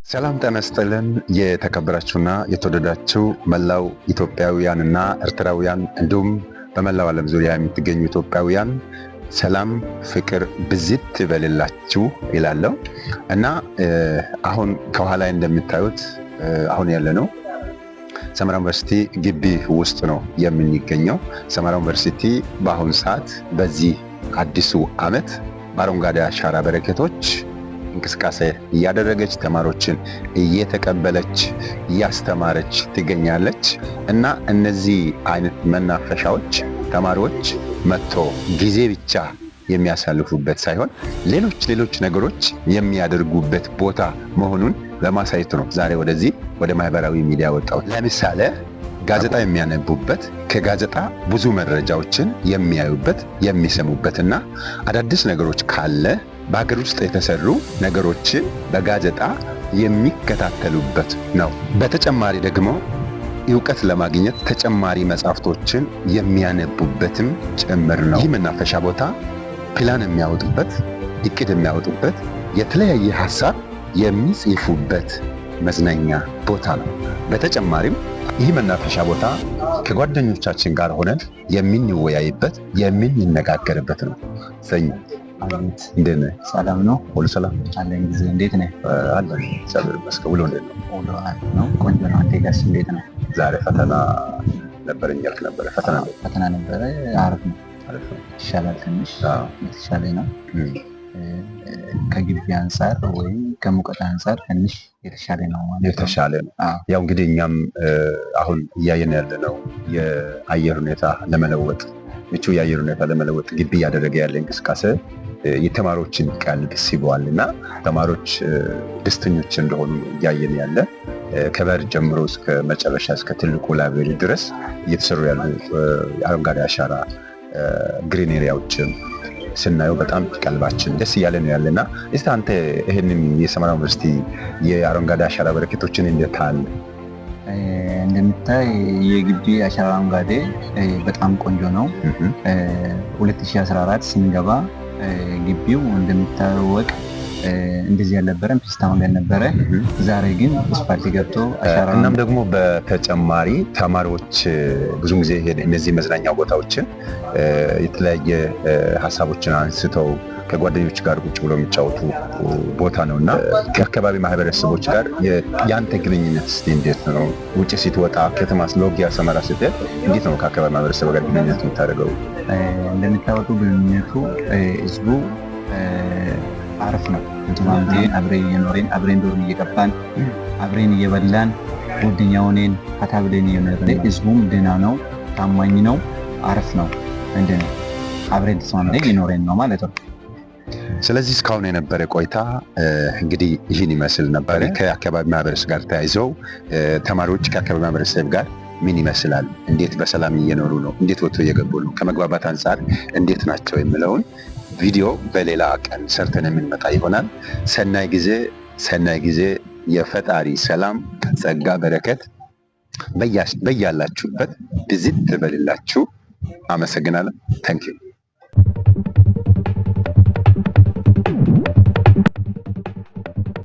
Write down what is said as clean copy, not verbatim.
ሰላም ጤና ይስጥልን። የተከበራችሁና የተወደዳችሁ መላው ኢትዮጵያውያንና ኤርትራውያን እንዲሁም በመላው ዓለም ዙሪያ የምትገኙ ኢትዮጵያውያን ሰላም ፍቅር ብዝት ይበልላችሁ ይላለሁ እና አሁን ከኋላ እንደምታዩት አሁን ያለነው ሰመራ ዩኒቨርሲቲ ግቢ ውስጥ ነው የምንገኘው። ሰመራ ዩኒቨርሲቲ በአሁኑ ሰዓት በዚህ አዲሱ ዓመት በአረንጓዴ አሻራ በረከቶች እንቅስቃሴ እያደረገች ተማሪዎችን እየተቀበለች እያስተማረች ትገኛለች እና እነዚህ አይነት መናፈሻዎች ተማሪዎች መጥቶ ጊዜ ብቻ የሚያሳልፉበት ሳይሆን ሌሎች ነገሮች የሚያደርጉበት ቦታ መሆኑን ለማሳየት ነው ዛሬ ወደዚህ ወደ ማህበራዊ ሚዲያ ወጣሁት። ለምሳሌ ጋዜጣ የሚያነቡበት፣ ከጋዜጣ ብዙ መረጃዎችን የሚያዩበት የሚሰሙበትና አዳዲስ ነገሮች ካለ በሀገር ውስጥ የተሰሩ ነገሮችን በጋዜጣ የሚከታተሉበት ነው። በተጨማሪ ደግሞ ዕውቀት ለማግኘት ተጨማሪ መጽሐፍቶችን የሚያነቡበትም ጭምር ነው። ይህ መናፈሻ ቦታ ፕላን የሚያወጡበት፣ እቅድ የሚያወጡበት፣ የተለያየ ሀሳብ የሚጽፉበት መዝናኛ ቦታ ነው። በተጨማሪም ይህ መናፈሻ ቦታ ከጓደኞቻችን ጋር ሆነን የምንወያይበት የምንነጋገርበት ነው። ሰኝ አቤት፣ እንዴት ነህ? ሰላም ነው? ሁሉ ሰላም አለኝ ጊዜ እንዴት ነህ? አለን እግዚአብሔር ይመስገን። ውሎ እንዴት ነው? ሁሉ አሪፍ ነው፣ ቆንጆ ነው። አንተ ጋርስ እንዴት ነው? ዛሬ ፈተና ነበረኝ ያልክ ነበረ። ፈተና ነበረ። አሪፍ ነው፣ ይሻላል፣ ትንሽ የተሻለ ነው። ከግቢ አንጻር ወይም ከሙቀት አንጻር ትንሽ የተሻለ ነው ማለት ነው። የተሻለ ነው። ያው እንግዲህ እኛም አሁን እያየን ያለነው የአየር ሁኔታ ለመለወጥ ምቹ የአየር ሁኔታ ለመለወጥ ግቢ እያደረገ ያለ እንቅስቃሴ የተማሪዎችን ቀልብ ሲበዋል እና ተማሪዎች ደስተኞች እንደሆኑ እያየን ያለ ከበር ጀምሮ እስከ መጨረሻ እስከ ትልቁ ላይብረሪ ድረስ እየተሰሩ ያሉ የአረንጓዴ አሻራ ግሪን ኤሪያዎችን ስናየው በጣም ቀልባችን ደስ እያለ ነው ያለና እስቲ አንተ ይሄንን የሰመራ ዩኒቨርሲቲ የአረንጓዴ አሻራ በረከቶችን እንዴት ታያለህ? እንደምታይ የግቢ አሻራ አረንጓዴ በጣም ቆንጆ ነው። 2014 ስንገባ ግቢው እንደሚታወቅ እንደዚህ ያልነበረም ፒስታ መንገድ ነበረ። ዛሬ ግን አስፋልት ገብቶ አሻራ እናም ደግሞ በተጨማሪ ተማሪዎች ብዙ ጊዜ እነዚህ መዝናኛ ቦታዎችን የተለያየ ሀሳቦችን አንስተው ከጓደኞች ጋር ቁጭ ብሎ የሚጫወቱ ቦታ ነው እና ከአካባቢ ማህበረሰቦች ጋር የአንተ ግንኙነት እስኪ እንዴት ነው? ውጭ ስትወጣ ከተማ ሎጊያ ሰመራ ስትሄድ እንዴት ነው ከአካባቢ ማህበረሰብ ጋር ግንኙነት የምታደርገው? እንደሚታወቀው ግንኙነቱ ህዝቡ አሪፍ ነው። እንትማምቴን አብሬን እየኖሬን አብሬን ዶርም እየገባን አብሬን እየበላን ጓደኛ ሆነን ፈታ ብለን እየኖርን ህዝቡም ደህና ነው፣ ታማኝ ነው፣ አሪፍ ነው። እንደኔ አብሬን ተስማምተን እየኖሬን ነው ማለት ነው። ስለዚህ እስካሁን የነበረ ቆይታ እንግዲህ ይህን ይመስል ነበር። ከአካባቢ ማህበረሰብ ጋር ተያይዘው ተማሪዎች ከአካባቢ ማህበረሰብ ጋር ምን ይመስላል፣ እንዴት በሰላም እየኖሩ ነው፣ እንዴት ወጥቶ እየገቡ ነው፣ ከመግባባት አንጻር እንዴት ናቸው የሚለውን ቪዲዮ በሌላ ቀን ሰርተን የምንመጣ ይሆናል። ሰናይ ጊዜ። የፈጣሪ ሰላም ጸጋ በረከት በያላችሁበት ብዝት ትበልላችሁ። አመሰግናለሁ። ታንኪዩ